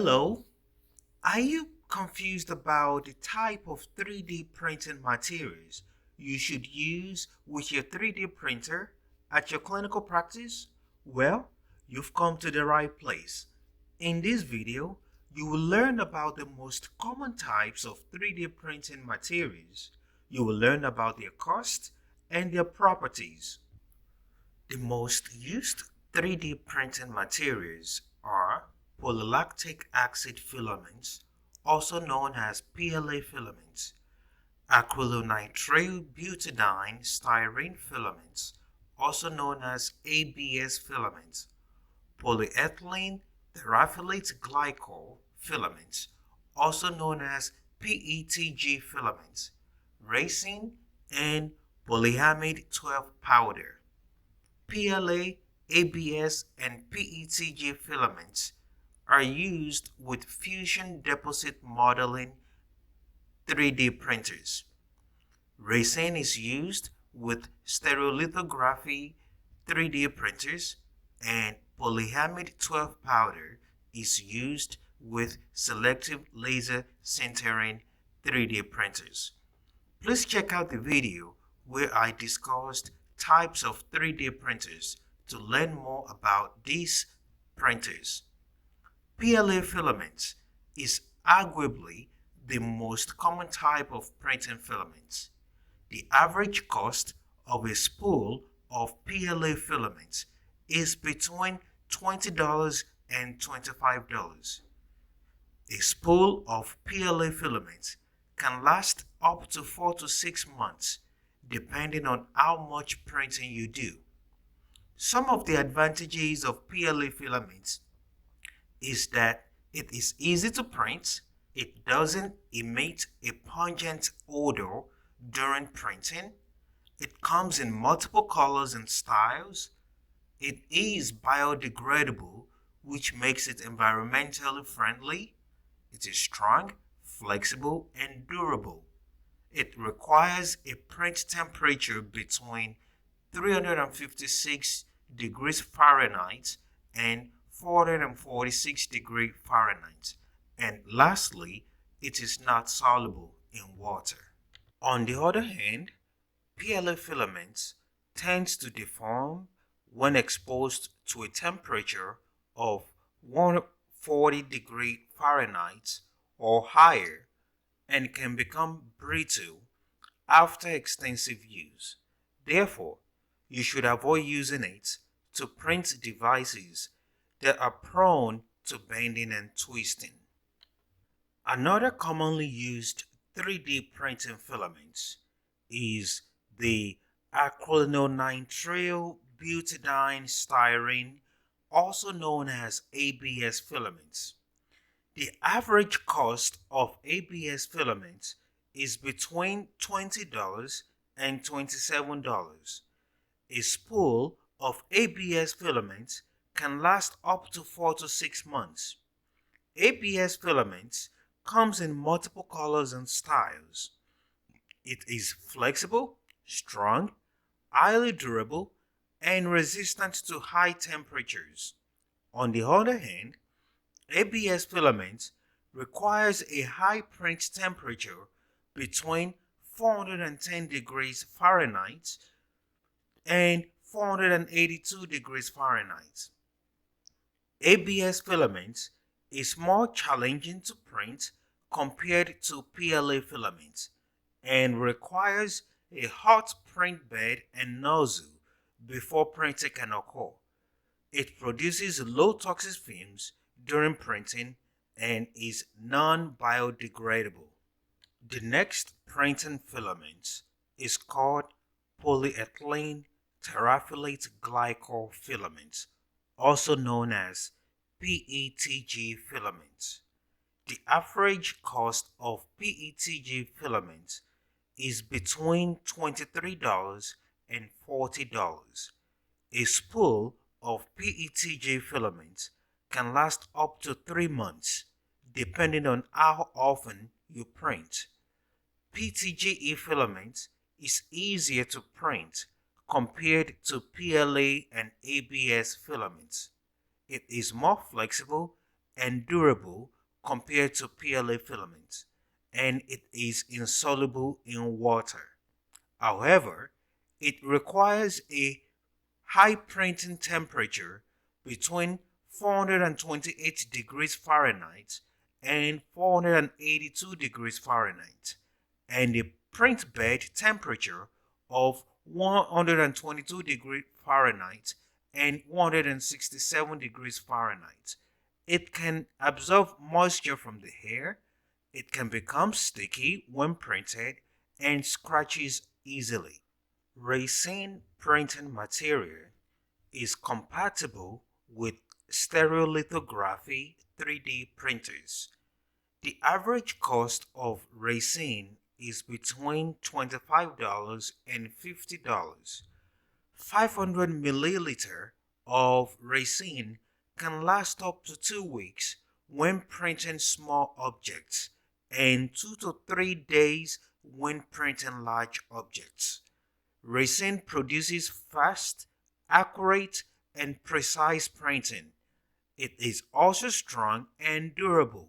Hello, are you confused about the type of 3D printing materials you should use with your 3D printer at your clinical practice? Well, you've come to the right place. In this video, you will learn about the most common types of 3D printing materials. You will learn about their cost and their properties. The most used 3D printing materials are polylactic acid filaments, also known as PLA filaments, acrylonitrile butadiene styrene filaments, also known as ABS filaments, polyethylene terephthalate glycol filaments, also known as PETG filaments, resin, and polyamide 12 powder. PLA, ABS, and PETG filaments are used with fusion deposit modeling 3D printers. Resin is used with stereolithography 3D printers, and polyamide 12 powder is used with selective laser sintering 3D printers. Please check out the video where I discussed types of 3D printers to learn more about these printers. PLA filaments is arguably the most common type of printing filaments. The average cost of a spool of PLA filaments is between $20 and $25. A spool of PLA filaments can last up to 4 to 6 months depending on how much printing you do. Some of the advantages of PLA filaments is that it is easy to print, it doesn't emit a pungent odor during printing, it comes in multiple colors and styles, it is biodegradable, which makes it environmentally friendly, it is strong, flexible, and durable. It requires a print temperature between 356 degrees Fahrenheit and 446 degrees Fahrenheit. And lastly, it is not soluble in water. On the other hand, PLA filaments tends to deform when exposed to a temperature of 140 degrees Fahrenheit or higher and can become brittle after extensive use. Therefore, you should avoid using it to print devices that are prone to bending and twisting. Another commonly used 3D printing filament is the acrylonitrile butadiene styrene, also known as ABS filaments. The average cost of ABS filaments is between $20 and $27. A spool of ABS filaments can last up to 4 to 6 months. ABS filaments comes in multiple colors and styles. It is flexible, strong, highly durable, and resistant to high temperatures. On the other hand, ABS filament requires a high print temperature between 410 degrees Fahrenheit and 482 degrees Fahrenheit. ABS filament is more challenging to print compared to PLA filament and requires a hot print bed and nozzle before printing can occur. It produces low toxic fumes during printing and is non-biodegradable. The next printing filament is called polyethylene terephthalate glycol filament, also known as PETG filament. The average cost of PETG filament is between $23 and $40. A spool of PETG filament can last up to 3 months, depending on how often you print. PTGE filament is easier to print compared to PLA and ABS filaments. It is more flexible and durable compared to PLA filaments, and it is insoluble in water. However, it requires a high printing temperature between 428 degrees Fahrenheit and 482 degrees Fahrenheit, and a print bed temperature of 122 degrees Fahrenheit and 167 degrees Fahrenheit. It can absorb moisture from the hair. It can become sticky when printed and scratches easily. Resin printing material is compatible with stereolithography 3D printers. The average cost of resin is between $25 and $50. 500 milliliter of resin can last up to 2 weeks when printing small objects and 2 to 3 days when printing large objects. Resin produces fast, accurate, and precise printing. It is also strong and durable.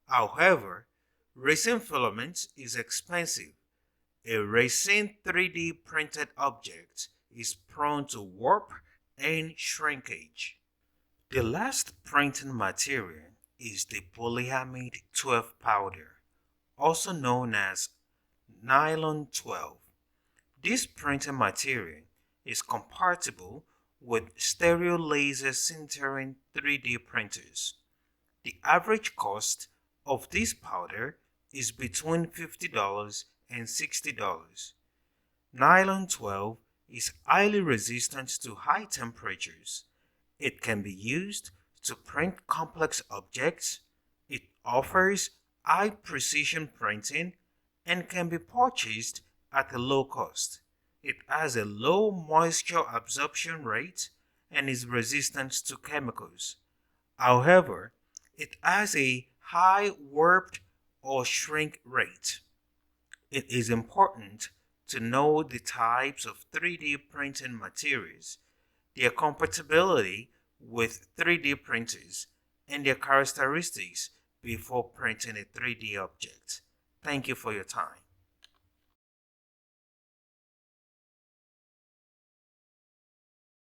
However, resin filament is expensive. A resin 3D printed object is prone to warp and shrinkage. The last printing material is the polyamide 12 powder, also known as nylon 12. This printing material is compatible with stereo laser sintering 3D printers. The average cost of this powder is between $50 and $60. Nylon 12 is highly resistant to high temperatures. It can be used to print complex objects. It offers high precision printing and can be purchased at a low cost. It has a low moisture absorption rate and is resistant to chemicals. However, it has a high warped or shrink rate. It is important to know the types of 3D printing materials, their compatibility with 3D printers, and their characteristics before printing a 3D object. Thank you for your time.